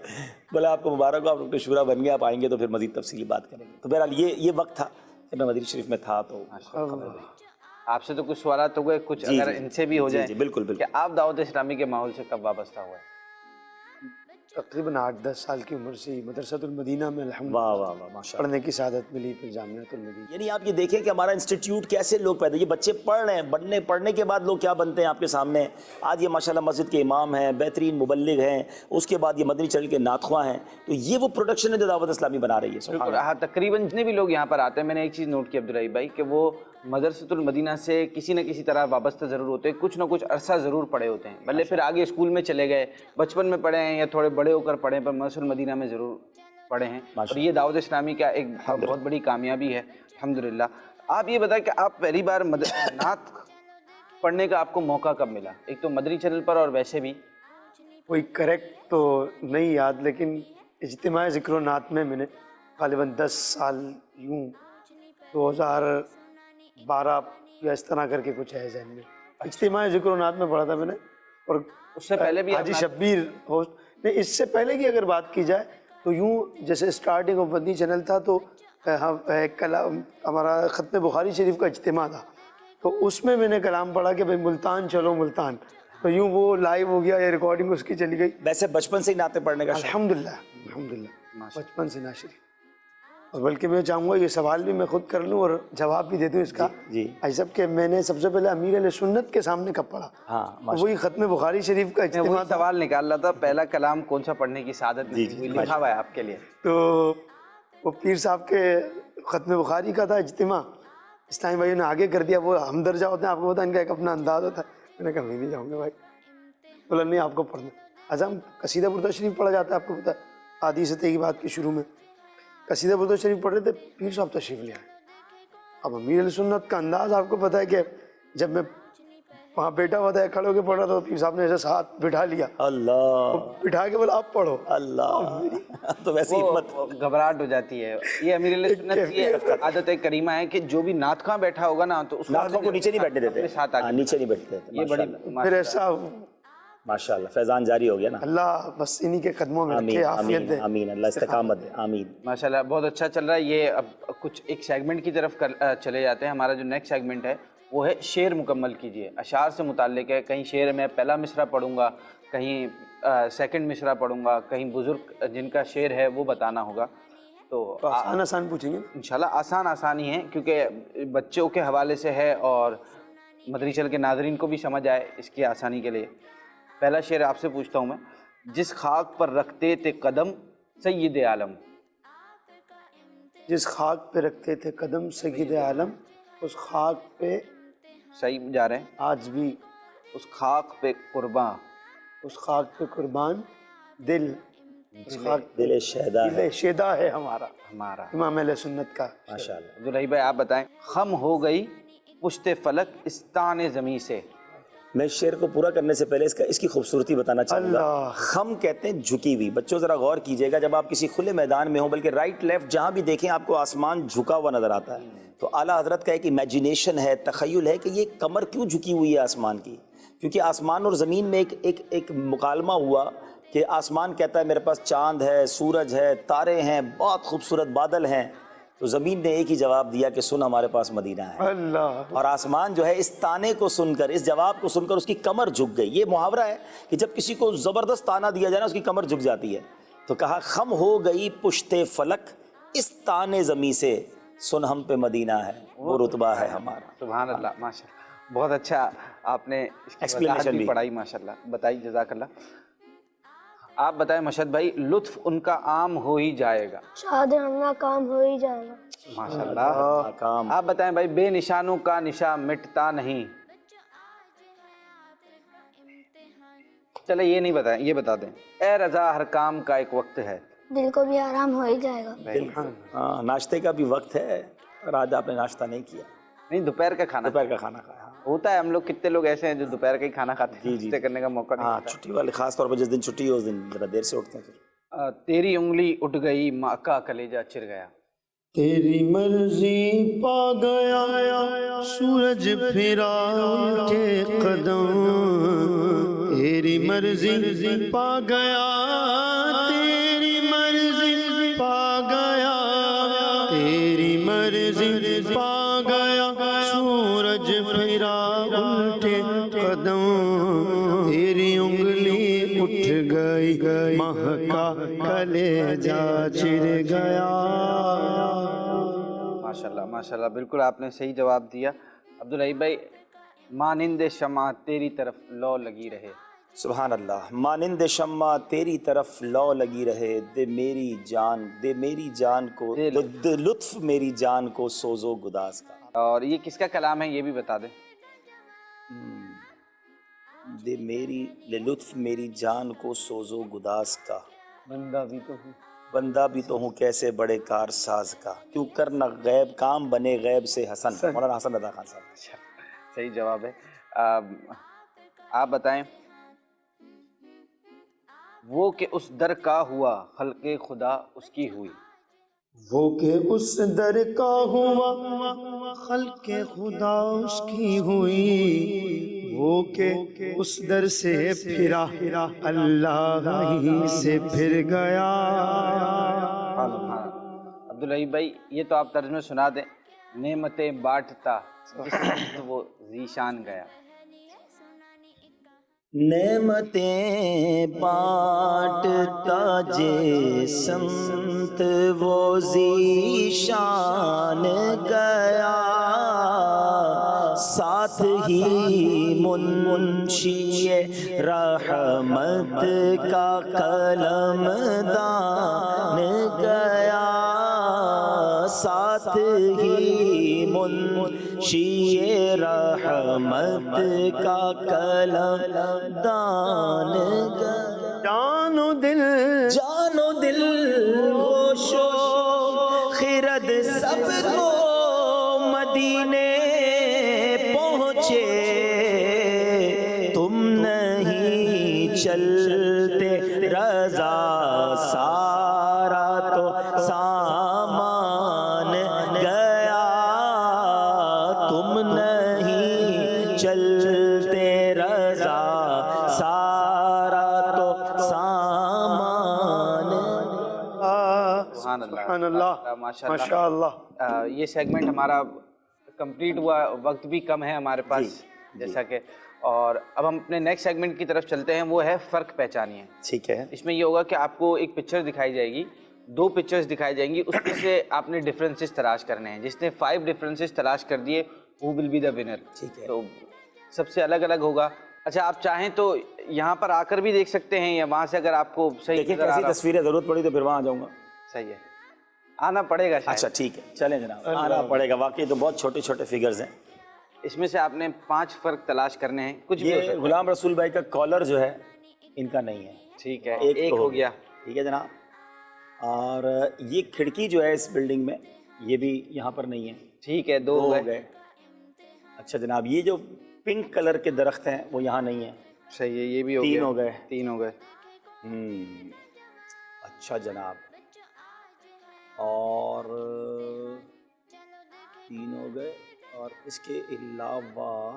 بولا آپ کو مبارک ہو آپ رکن شورا بن گئے, آپ آئیں گے تو پھر مزید تفصیلی بات کریں گے. تو بہرحال یہ وقت تھا کہ میں مدنی شریف میں تھا. تو آپ سے تو کچھ سوالات ہو گئے, کچھ اگر ان سے بھی ہو جائے. جی بالکل بالکل. کہ آپ دعوت اسلامی کے ماحول سے کب وابستہ ہوئے؟ تقریباً 8-10 سال کی عمر سے ہی مدرسۃ المدینہ میں الحمدللہ واہ واہ واہ ماشاء اللہ. پڑھنے کی سعادت ملی, پھر جامعۃ المدینہ. یعنی آپ یہ دیکھیں کہ ہمارا انسٹیٹیوٹ کیسے لوگ پیدا, یہ بچے پڑھ رہے ہیں, پڑھنے کے بعد لوگ کیا بنتے ہیں آپ کے سامنے. آج یہ ماشاءاللہ مسجد کے امام ہیں, بہترین مبلغ ہیں, اس کے بعد یہ مدنی چینل کے نعت خواں ہیں. تو یہ وہ پروڈکشن ہے جو دعوت اسلامی بنا رہی ہے. سبحان اللہ. ہاں تقریباً جتنے بھی لوگ یہاں پر آتے ہیں, میں نے ایک چیز نوٹ کی عبدالرحیم بھائی, کہ وہ مدرسۃ المدینہ سے کسی نہ کسی طرح وابستہ ضرور ہوتے ہیں, کچھ نہ کچھ عرصہ ضرور پڑھے ہوتے ہیں, بھلے پھر آگے اسکول میں چلے گئے, بچپن میں پڑھے ہیں یا تھوڑے بڑے ہو کر پڑھے, پر مدرسۃ المدینہ میں ضرور پڑھے ہیں. اور یہ دعوت اسلامی کا ایک بہت بڑی کامیابی ہے الحمدللہ. آپ یہ بتائیں کہ آپ پہلی بار نعت پڑھنے کا آپ کو موقع کب ملا؟ ایک تو مدنی چینل پر اور ویسے بھی کوئی کریکٹ تو نہیں یاد, لیکن اجتماع ذکر و نعت میں نے غالباً 10 سال یوں 2012 یا اس طرح کر کے کچھ ہے ذہن میں, اجتماع ذکر و نعت میں پڑھا تھا میں نے. اور اس سے پہلے بھی حاجی شبیر ہوسٹ نہیں, اس سے پہلے کی اگر بات کی جائے تو یوں جیسے اسٹارٹنگ آف مدنی چینل تھا تو کلام ہمارا ختم بخاری شریف کا اجتماع تھا, تو اس میں نے کلام پڑھا کہ بھائی ملتان چلو ملتان, تو یوں وہ لائیو ہو گیا یا ریکارڈنگ اس کی چلی گئی. ویسے بچپن سے ہی نعتیں پڑھنے کا الحمدللہ بچپن سے نعت شریف. اور بلکہ میں چاہوں گا یہ سوال بھی میں خود کر لوں اور جواب بھی دے دوں اس کا. جی ایسا کہ میں نے سب سے پہلے امیر علیہ سنت کے سامنے کب پڑھا, ہاں وہی ختم بخاری شریف کا اجتماع تھا. سوال نکال رہا تھا, پہلا کلام کون سا پڑھنے کی سعادت ملی, لکھا ہوا ہے آپ کے لیے. تو وہ پیر صاحب کے ختم بخاری کا تھا اجتماع, اسلامی بھائیوں نے آگے کر دیا. وہ ہمدرجہ ہوتے ہیں, آپ کو پتا ان کا ایک اپنا انداز ہوتا ہے. میں نے کہا میں نہیں جاؤں گا بھائی. بولا نہیں آپ کو پڑھنا. اچھا ہم قصیدہ بردہ شریف پڑھا جاتا ہے, آپ کو پتا ہے آدھی سطح کی بات کے شروع میں قصیدہ بردہ شریف پڑھ رہے تھے, پیر صاحب تشریف لے آئے. اب امیر علیہ سنت کا انداز آپ کو پتا ہے کہ جب میں وہاں بیٹھا ہوا تھا کھڑے ہو کے پڑھ رہا تھا, پیر صاحب نے ایسا ہاتھ بٹھا لیا, اللہ بٹھا کے بولا آپ پڑھو. اللہ تو ویسی ہمت گھبراہٹ ہو جاتی ہے. یہ امیر علیہ سنت کی عادت کریمہ ہے کہ جو بھی نعت خواں بیٹھا ہوگا نا تو اس نعت کو نیچے نہیں بیٹھنے دیتے, ساتھ آ نیچے نہیں بیٹھتے. یہ بڑی پھر ایسا ماشاء اللہ فیضان جاری ہو گیا نا. اللہ بس انہی کے قدموں میں رکھے, عافیت دے. آمین, اللہ استقامت دے, آمین. ماشاء اللہ بہت اچھا چل رہا ہے. یہ اب کچھ ایک سیگمنٹ کی طرف چلے جاتے ہیں. ہمارا جو نیکسٹ سیگمنٹ ہے وہ ہے شعر مکمل کیجیے. اشعار سے متعلق ہے, کہیں شعر میں پہلا مصرع پڑھوں گا, کہیں سیکنڈ مصرع پڑھوں گا, کہیں بزرگ جن کا شعر ہے وہ بتانا ہوگا. تو آسان آسان پوچھیں گے انشاءاللہ. آسان ہی ہیں کیونکہ بچوں کے حوالے سے ہے اور مدنی چینل کے ناظرین کو بھی سمجھ آئے اس کی آسانی کے لیے. پہلا شعر آپ سے پوچھتا ہوں میں. جس خاک پر رکھتے تھے قدم سید عالم. جس خاک پہ رکھتے تھے قدم سید عالم, اس خاک پہ صحیح جا رہے ہیں آج بھی, اس خاک پہ قرباں, اس خاک پہ قربان دل, اس خاک دل شہدا ہے, دل شیدا ہے ہمارا امام اہل سنت کا. ماشاء اللہ. عبدالرحیم بھائی آپ بتائیں. خم ہو گئی پشت فلک استان زمیں سے. میں شعر کو پورا کرنے سے پہلے اس کی خوبصورتی بتانا چاہوں گا. خم کہتے ہیں جھکی ہوئی. بچوں ذرا غور کیجئے گا, جب آپ کسی کھلے میدان میں ہوں, بلکہ رائٹ لیفٹ جہاں بھی دیکھیں آپ کو آسمان جھکا ہوا نظر آتا ہے, تو اعلیٰ حضرت کا ایک امیجینیشن ہے, تخیل ہے کہ یہ کمر کیوں جھکی ہوئی ہے آسمان کی. کیونکہ آسمان اور زمین میں ایک مکالمہ ہوا کہ آسمان کہتا ہے میرے پاس چاند ہے، سورج ہے، تارے ہیں، بہت خوبصورت بادل ہیں، تو زمین نے ایک ہی جواب دیا کہ سن ہمارے پاس مدینہ ہے۔ اللہ اور آسمان جو ہے اس تانے کو سن کر، اس جواب کو سن کر اس کی کمر جھک گئی۔ یہ محاورہ ہے کہ جب کسی کو زبردست تانا دیا جائے نا، اس کی کمر جھک جاتی ہے۔ تو کہا خم ہو گئی پشت فلک اس تانے زمیں سے، سن ہم پہ مدینہ ہے، وہ رتبہ ہے ہمارا۔ سبحان اللہ، ماشاء اللہ، بہت اچھا آپ نے اس کی Explanation وضاحت بھی بھی۔ پڑھائی، ماشاء اللہ، بتائی، جزاک اللہ۔ آپ بتائیں مشہد بھائی، لطف ان کا عام ہو ہی جائے گا، شاد ہمنا کام ہو ہی جائے گا۔ ماشاء اللہ۔ کام آپ بتائیں بھائی، بے نشانوں کا نشان مٹتا نہیں۔ چلے یہ نہیں بتائیں، یہ بتا دیں، اے رضا ہر کام کا ایک وقت ہے۔ دل کو بھی آرام ہو ہی جائے گا۔ ہاں، ناشتے کا بھی وقت ہے، اور آج آپ نے ناشتہ نہیں کیا، نہیں، دوپہر کا کھانا دوپہر کا کھانا کھایا۔ ہوتا ہے، ہم لوگ کتنے لوگ ایسے ہیں جو دوپہر کا ہی کھانا کھاتے ہیں، ناشتے کرنے کا موقع نہیں ہاں، ملتا۔ چھٹی والے خاص طور پہ جس دن چھٹی ہو اس دن ذرا دیر سے اٹھتے ہیں پھر۔ تیری انگلی اٹھ گئی، ماں کا کلیجہ چر گیا۔ تیری مرضی پا گیا سورج پھرا الٹے قدم، تیری مرضی پا گیا، تیری مرضی پا گیا، تیری مرضی پا گیا، سورج پھرا الٹے قدم، تیری انگلی اٹھ گئی، ماہ کا کلیجہ چر گیا۔ ماشاءاللہ، ماشاءاللہ، بالکل آپ نے صحیح جواب دیا۔ عبدالرحیم بھائی، مانند شمع تیری طرف لو لگی رہے۔ سبحان اللہ۔ مانند شمع تیری طرف لو لگی رہے، دے میری جان، دے میری جان کو، دے لطف میری جان کو سوز و گداز کا۔ اور یہ کس کا کلام ہے، یہ بھی بتا دیں۔ دے میری لطف میری جان کو سوز و گداز کا، بندہ بھی تو ہوں، بندہ بھی تو ہوں کیسے بڑے کار ساز کا، کیوں کرنا غیب کام بنے غیب سے حسن۔ مولانا حسن رضا خان صاحب۔ صحیح جواب ہے۔ آپ بتائیں، وہ کہ اس در کا ہوا، خلق خدا اس کی ہوئی۔ وہ کہ اس در کا ہوا، خلق خدا اس کی ہوئی، وہ کہ اس در سے پھرا، اللہ ہی سے پھر گیا۔ عبدالرحیم بھائی، یہ تو آپ ترجمہ سنا دیں۔ نعمتیں بانٹتا جس وقت وہ ذیشان گیا۔ نعمتیں بانٹتا جس سمت وہ ذیشان گیا، ساتھ ہی منشی رحمت کا قلم دان گیا، ساتھ ہی منشی رحمت کا قلم دان گیا۔ جان و دل، جان و دل، ہوش و خرد سب کو مدینے پہنچے، تم نہیں چلتے رضا سارا تو سامان گیا، تم نہیں چلتے رضا سارا تو سامان۔ سبحان اللہ، سبحان اللہ، ماشاء اللہ۔ یہ سیگمنٹ ہمارا کمپلیٹ ہوا، وقت بھی کم ہے ہمارے پاس جیسا کہ، اور اب ہم اپنے نیکسٹ سیگمنٹ کی طرف چلتے ہیں، وہ ہے فرق پہچانیے۔ ٹھیک ہے۔ اس میں یہ ہوگا کہ آپ کو ایک پکچر دکھائی جائے گی، 2 پکچرز دکھائی جائیں گی، اس میں سے آپ نے ڈفرینسز تلاش کرنے ہیں۔ جس نے 5 ڈفرینسز تلاش کر دیے وہ ول بی دا ونر۔ ٹھیک ہے۔ تو سب سے الگ الگ ہوگا۔ اچھا، آپ چاہیں تو یہاں پر آ کر بھی دیکھ سکتے ہیں، یا وہاں سے اگر آپ کو صحیح دیکھیں نظر آ کیسی رہا ہو۔ تصویریں ضرورت پڑی تو پھر وہاں آ جاؤں گا۔ صحیح ہے، آنا پڑے گا شاید۔ اچھا ٹھیک ہے، چلیں جناب، آنا پڑے گا، واقعی تو بہت چھوٹے چھوٹے فگرز ہیں۔ اس میں سے آپ نے 5 فرق تلاش کرنے ہیں، کچھ بھی ہو یہ سکتا ہے۔ غلام رسول بھائی کا کالر جو ہے ان کا نہیں ہے، ٹھیک ہے، ایک ایک تو ہو گیا۔ ٹھیک ہے جناب۔ اور یہ کھڑکی جو ہے اس بلڈنگ میں، یہ بھی یہاں پر نہیں ہے، ٹھیک ہے، 2 دو ہو ہو گئے۔ گئے۔ اچھا جناب، یہ جو پنک کلر کے درخت ہیں وہ یہاں نہیں ہیں، صحیح ہے، یہ بھی ہو 3 گیا، ہو گئے۔ 3 ہو گئے۔ اچھا جناب، اور 3 ہو گئے، اور اس کے علاوہ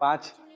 5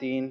3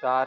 4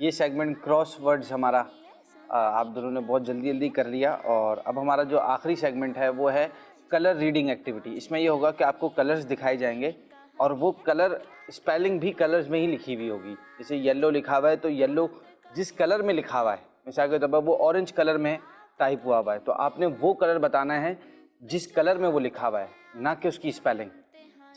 یہ سیگمنٹ کراس ورڈز ہمارا آپ دونوں نے بہت جلدی کر لیا. اور اب ہمارا جو آخری سیگمنٹ ہے وہ ہے کلر ریڈنگ ایکٹیویٹی. اس میں یہ ہوگا کہ آپ کو کلرز دکھائے جائیں گے اور وہ کلر اسپیلنگ بھی کلرز میں ہی لکھی ہوئی ہوگی. جیسے یلو لکھا ہوا ہے تو یلو جس کلر میں لکھا ہوا ہے, مثال کے طور پر وہ اورنج کلر میں ٹائپ ہوا ہے تو آپ نے وہ کلر بتانا ہے جس کلر میں وہ لکھا ہوا ہے, نہ کہ اس کی اسپیلنگ.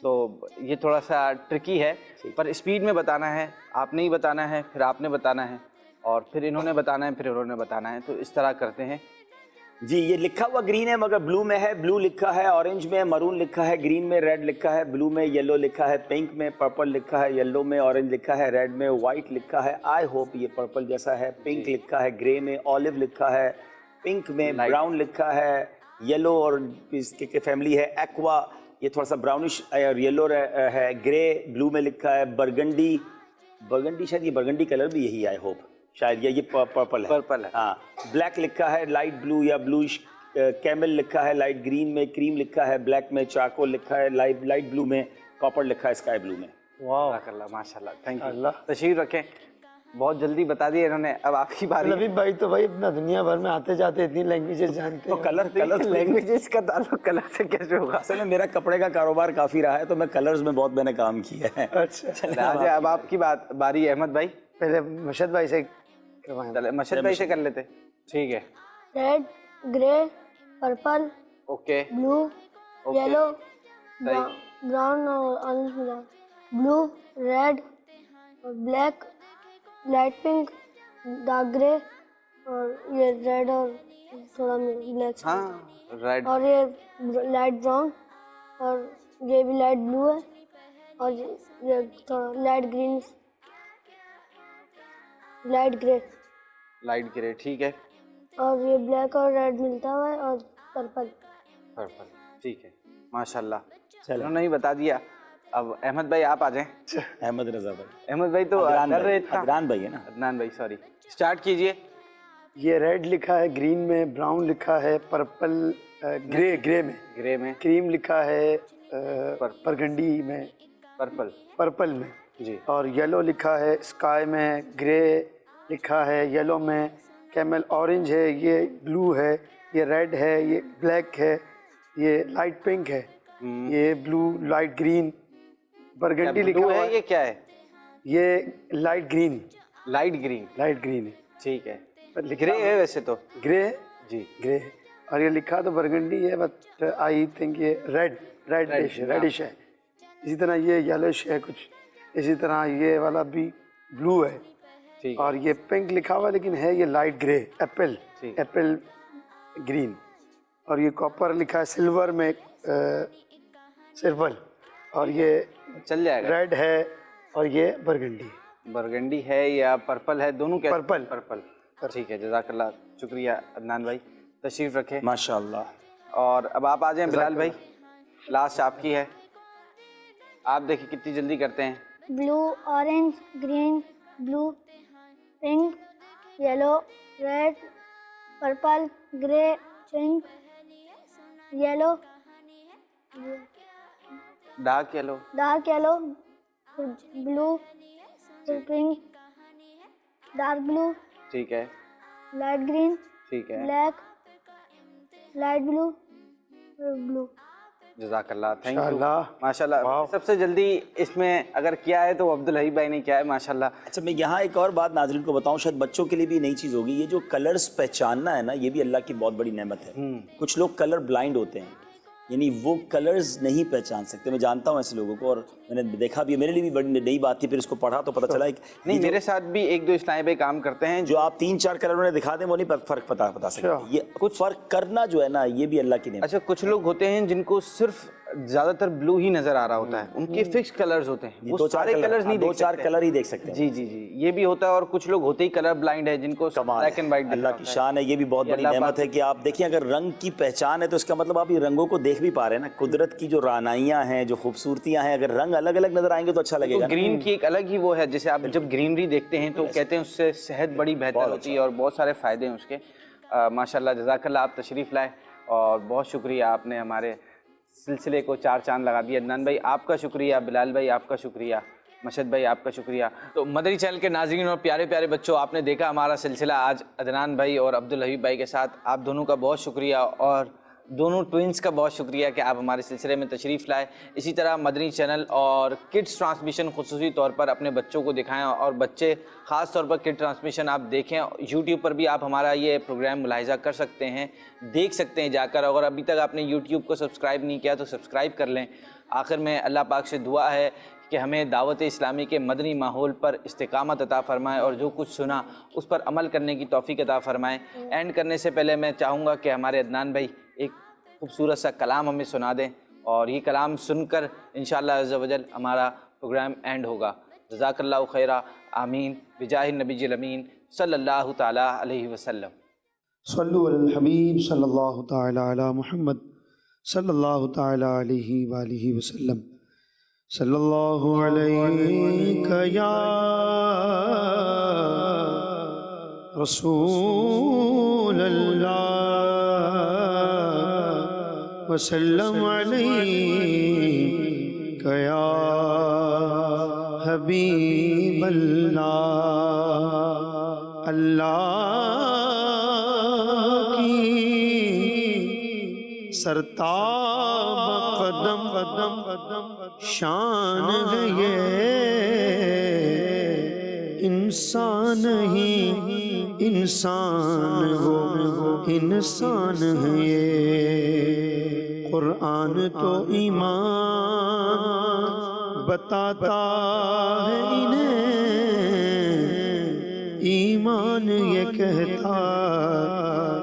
تو یہ تھوڑا سا ٹرکی ہے, پر اسپیڈ میں بتانا ہے, آپ نے ہی بتانا ہے, پھر آپ نے بتانا ہے, اور پھر انہوں نے بتانا ہے, پھر انہوں نے بتانا ہے. تو اس طرح کرتے ہیں. جی یہ لکھا ہوا گرین ہے مگر بلو میں ہے, بلو لکھا ہے, اورنج میں مرون لکھا ہے, گرین میں ریڈ لکھا ہے, بلو میں یلو لکھا ہے, پنک میں پرپل لکھا ہے, یلو میں اورنج لکھا ہے, ریڈ میں وائٹ لکھا ہے. آئی ہوپ یہ پرپل جیسا ہے. پنک لکھا ہے, گرے میں آلیو لکھا ہے, پنک میں براؤن لکھا ہے, یلو اور اس کے فیملی ہے ایکوا, یہ تھوڑا سا براؤنش اور یلو ہے. گرے بلو میں لکھا ہے, برگنڈی شاید یہ برگنڈی کلر بھی یہی ہے آئی ہوپ شاید, یہ پرپل ہے. پرپل ہے. ہاں بلیک لکھا ہے, لائٹ بلو یا بلوش کیمل لکھا ہے, لائٹ گرین میں کریم لکھا ہے, بلیک میں چارکول لکھا ہے, لائٹ بلو میں کاپر لکھا ہے, اسکائی بلو میں. واو ماشاء اللہ, تھینک یو. تشریف رکھیں. بہت جلدی بتا دیا انہوں نے. اب آپ کی باری. لبیب بھائی تو بھائی اپنا دنیا بھر میں آتے جاتے اتنی لینگویجز جانتے تو ہیں. کلر لینگویجز کا تعلق کلر سے کیسے ہوگا؟ اصل میں میرا کپڑے کا کاروبار کافی رہا ہے تو میں کلرز میں بہت میں نے کام کیا ہے. اچھا آج اب آپ کی باری. احمد بھائی پہلے مشہد بھائی سے کروائیں. چلے مشہد بھائی سے کر لیتے. ٹھیک ہے. ریڈ, گرے, پرپل, اوکے بلو, یلو, براؤن اور اورنج ملا, بلو, ریڈ اور بلیک, لائٹ پنک, ڈارک گرے, اور یہ ریڈ اور تھوڑا بلیک, ہاں رائٹ. اور یہ لائٹ براؤن, اور یہ بھی لائٹ بلو ہے, اور یہ تھوڑا لائٹ گرین, لائٹ گرے, لائٹ گرے. ٹھیک ہے. اور یہ بلیک اور ریڈ ملتا ہوا ہے, اور پرپل. پرپل. ٹھیک ہے ماشاء اللہ. انہوں نے ہی بتا دیا. اب احمد بھائی آپ آ جائیں. احمد رضا بھائی, احمد بھائی تو ڈر رہے تھے. عدنان بھائی ہے نا. عدنان بھائی سوری. اسٹارٹ کیجئے. یہ ریڈ لکھا ہے, گرین میں براؤن لکھا ہے, پرپل گرے میں کریم لکھا ہے, برگنڈی میں پرپل میں جی, اور یلو لکھا ہے, اسکائی میں گرے لکھا ہے, یلو میں کیمل, اورنج ہے, یہ بلو ہے, یہ ریڈ ہے, یہ بلیک ہے, یہ لائٹ پنک ہے, یہ بلو, لائٹ گرین, برگنڈی لکھا ہوا ہے. یہ کیا ہے؟ یہ لائٹ گرین ہے. ٹھیک ہے. گرے ہے ویسے تو. گرے جی گرے, اور یہ لکھا تو برگنڈی ہے, بٹ آئی تھنک یہ ریڈش ہے. اسی طرح یہ یلوش ہے کچھ, اسی طرح یہ والا بھی بلو ہے, ٹھیک. اور یہ پنک لکھا ہوا لیکن ہے یہ لائٹ گرے, ایپل گرین, اور یہ کاپر لکھا ہے, سلور میں سلور, اور یہ چل جائے گا. ریڈ ہے, اور یہ برگنڈی ہے یا پرپل ہے, دونوں کے پرپل. ٹھیک ہے جزاک اللہ, شکریہ. عدنان بھائی تشریف رکھیں. ماشاء اللہ. اور اب آپ آ جائیں بلال بھائی, لاسٹ آپ کی ہے. آپ دیکھیں کتنی جلدی کرتے ہیں. بلو, اورنج, گرین, بلو, پنک, یلو, ریڈ, پرپل, گرے, پنک, یلو, ڈارک یلو, پھر بلو, پھر پنک, ڈارک بلو, ٹھیک ہے, لائٹ گرین, ٹھیک ہے, بلیک, لائٹ بلو, پھر بلو. جزاک اللہ, تھینک یو. اللہ. ماشاء اللہ. سب سے جلدی اس میں اگر کیا ہے تو وہ عبدالحی بھائی نے کیا ہے ماشاء اللہ. اچھا میں یہاں ایک اور بات ناظرین کو بتاؤں, شاید بچوں کے لیے بھی نئی چیز ہوگی. یہ جو کلرز پہچاننا ہے نا, یہ بھی اللہ کی بہت بڑی نعمت ہے. کچھ لوگ کلر بلائنڈ ہوتے ہیں, یعنی وہ کلرز نہیں پہچان سکتے. میں جانتا ہوں ایسے لوگوں کو, اور میں نے دیکھا بھی, میرے لیے بھی بڑی نئی بات تھی. پھر اس کو پڑھا تو پتہ چلا نہیں, میرے ساتھ بھی ایک دو اسلامی بھائی کام کرتے ہیں جو آپ 3-4 کلر انہیں دکھا دیں وہ نہیں فرق بتا سکتے. یہ کچھ فرق کرنا جو ہے نا, یہ بھی اللہ کی نعمت. اچھا کچھ لوگ ہوتے ہیں جن کو صرف زیادہ تر بلو ہی نظر آ رہا ہوتا ہے, ان کے فکس کلرز ہوتے ہیں, وہ سارے کلرز نہیں دیکھ سکتے. 2-4 کلر ہی دیکھ سکتے ہیں. جی یہ بھی ہوتا ہے. اور کچھ لوگ ہوتے ہی کلر بلائنڈ ہے جن کو بلیک اینڈ وائٹ. اللہ کی شان ہے, یہ بھی بہت بڑی نعمت ہے کہ آپ دیکھیں اگر رنگ کی پہچان ہے تو اس کا مطلب آپ یہ رنگوں کو دیکھ بھی پا رہے ہیں نا. قدرت کی جو رعنائیاں ہیں, جو خوبصورتیاں ہیں, اگر رنگ الگ الگ نظر آئیں گے تو اچھا لگے گا. گرین کی ایک الگ ہی وہ ہے, جیسے آپ جب گرینری دیکھتے ہیں تو کہتے ہیں اس سے صحت بڑی بہتر ہوتی ہے اور بہت سارے فائدے ہیں اس کے. ماشاءاللہ جزاک اللہ, آپ تشریف لائے اور بہت شکریہ, آپ نے ہمارے سلسلے کو 4 چاند لگا دیا. عدنان بھائی آپ کا شکریہ, بلال بھائی آپ کا شکریہ, مشہد بھائی آپ کا شکریہ. تو مدری چینل کے ناظرین اور پیارے پیارے بچوں، آپ نے دیکھا ہمارا سلسلہ آج عدنان بھائی اور عبدالحبیب بھائی کے ساتھ. آپ دونوں کا بہت شکریہ اور دونوں ٹوئنس کا بہت شکریہ کہ آپ ہمارے سلسلے میں تشریف لائے. اسی طرح مدنی چینل اور کڈس ٹرانسمیشن خصوصی طور پر اپنے بچوں کو دکھائیں، اور بچے خاص طور پر کڈ ٹرانسمیشن آپ دیکھیں. یوٹیوب پر بھی آپ ہمارا یہ پروگرام ملاحظہ کر سکتے ہیں، دیکھ سکتے ہیں جا کر. اگر ابھی تک آپ نے یوٹیوب کو سبسکرائب نہیں کیا تو سبسکرائب کر لیں. آخر میں اللہ پاک سے دعا ہے کہ ہمیں دعوت اسلامی کے مدنی ماحول پر استقامت عطا فرمائے اور جو کچھ سنا اس پر عمل کرنے کی توفیق عطا فرمائے. اینڈ کرنے سے پہلے میں چاہوں گا کہ ہمارے عدنان بھائی ایک خوبصورت سا کلام ہمیں سنا دیں، اور یہ کلام سن کر انشاءاللہ عز و جل ہمارا پروگرام اینڈ ہوگا. جزاک اللہ خیرہ. آمین بجاہ النبی الامین صلی اللہ تعالی علیہ وسلم. صلو علی الحبیب صلی اللہ تعالی علی محمد صلی اللہ تعالی علیہ وآلہ وسلم. صلی اللہ علیہ یا رسول اللہ وسلم علیہ یا حبیب اللہ. اللہ کی سرتاب قدم قدم شان ہے یہ، انسان ہی انسان وہ انسان ہے یہ. قرآن تو ایمان بتاتا ہے انہیں، ایمان یہ کہتا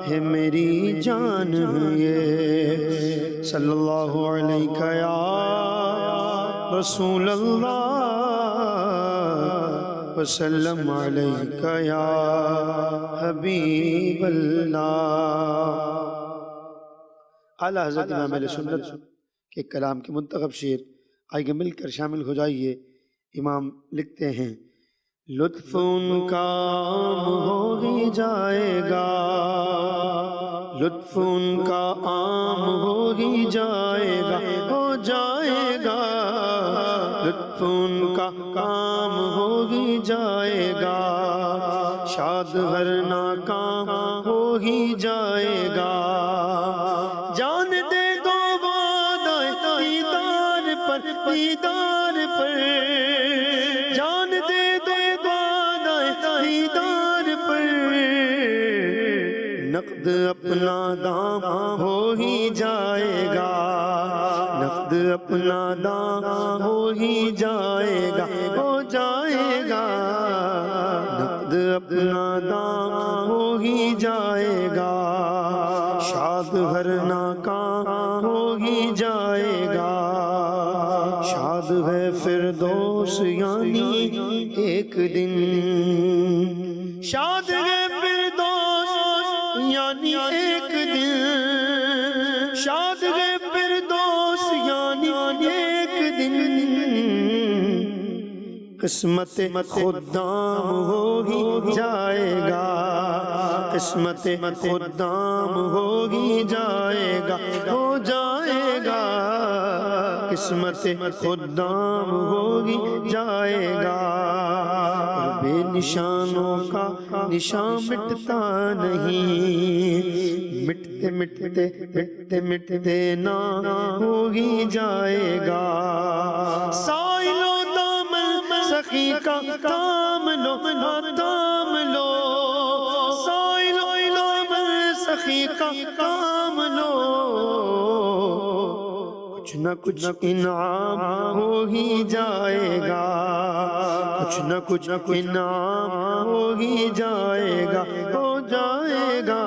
ہے میری جان ہے یہ. صلی اللہ علیہ یا رسول اللہ وسلم علیہ یا حبیب اللہ. اعلیٰ حضرت امام اہل سنت کے کلام کے منتخب شعر آئیے مل کر شامل ہو جائیے. امام لکھتے ہیں لطف ان کا عام ہو ہی جائے گا، لطف ان کا عام ہو ہی جائے گا، ہو جائے گا. لطف ان کا کام ہو ہی جائے گا، شاد ہر ناکام ہو ہی جائے گا. جان دے دو وعدہ دیدار پر، دیدار پر، جان دے دو وعدہ دیدار پر. نقد اپنا دام ہو ہی جائے گا، نقد اپنا دام ہو ہی جائے گا، ہو جائے گا. نقد اپنا دام ہو ہی جائے گا، شاد ہر ناکام ہو ہی جائے گا. شاد ہے فردوس یعنی ایک دن، شاد ہے فردوس یعنی ایک دن، شاد ہے فردوس یعنی ایک دن. قسمت خدام ہو ہی جائے گا، قسمت خدام ہو ہی جائے گا، ہو جائے گا. قسمت خدام ہو ہی جائے گا. اور بے نشانوں کا نشان مٹتا نہیں، مٹتے مٹتے مٹتے مٹتے نہ ہو ہی جائے گا. سائلو سخی کا تام لو، تام لو، سائلو سخی کا تام لو. کچھ نہ کچھ انعام ہو ہی جائے گا، کچھ نہ کچھ انعام ہو ہی جائے گا، ہو جائے گا.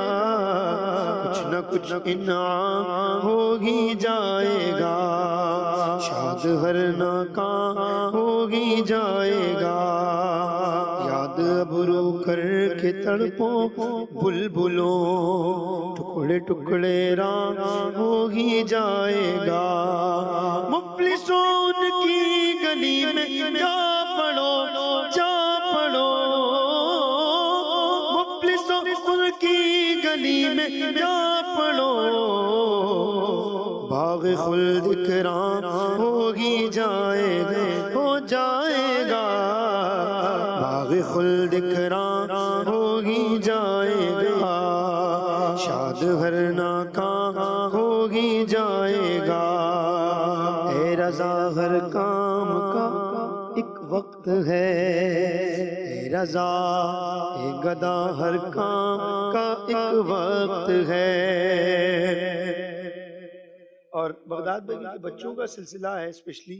کچھ نہ کچھ انعام ہو ہی جائے گا، شاد ہر ناکام ہو ہی جائے گا. یاد ابرو کر کے تڑپوں بلبلوں، ٹکڑے ٹکڑے رام ہو ہی جائے گا. مفلسوں کی گلی میں جا پڑو، جا پڑو. مفلسوں کی گلی میں جا پڑو، باغ خلد اکرام ہو ہی جائے گا، ہو جائے اکرام ہو ہی جائے گا، شاد ہر ناکام ہو ہی جائے گا، اے رضا ہر کام کا ایک وقت ہے، اے رضا اے گدا ہر کام کا ایک وقت ہے۔ اور بغداد بھائی کے بچوں کا سلسلہ ہے اسپیشلی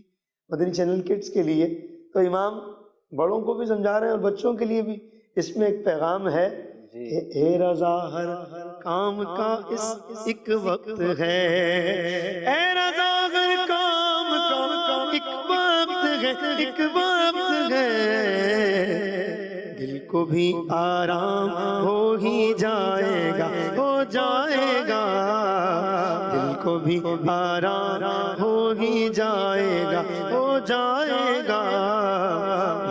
مدنی چینل کڈس کے لیے، تو امام بڑوں کو بھی سمجھا رہے ہیں اور بچوں کے لیے بھی اس میں ایک پیغام ہے کہ اے رضا ہر کام کا ایک وقت ہے، اے رضا ہر کام کا ایک وقت ہے، ایک وقت ہے، دل کو بھی آرام ہو ہی جائے گا، ہو جائے گا، دل کو بھی آرام ہو ہی جائے گا، ہو جائے گا،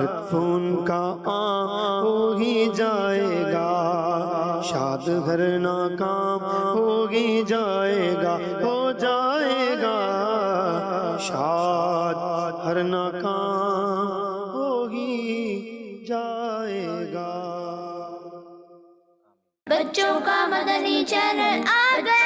لطف ان کا عام ہو ہی جائے گا، شاد ہر ناکام ہو ہی جائے گا، ہو جائے گا، شاد ہر ناکام ہو ہی جائے گا۔ بچوں کا مدنی چینل آ گیا۔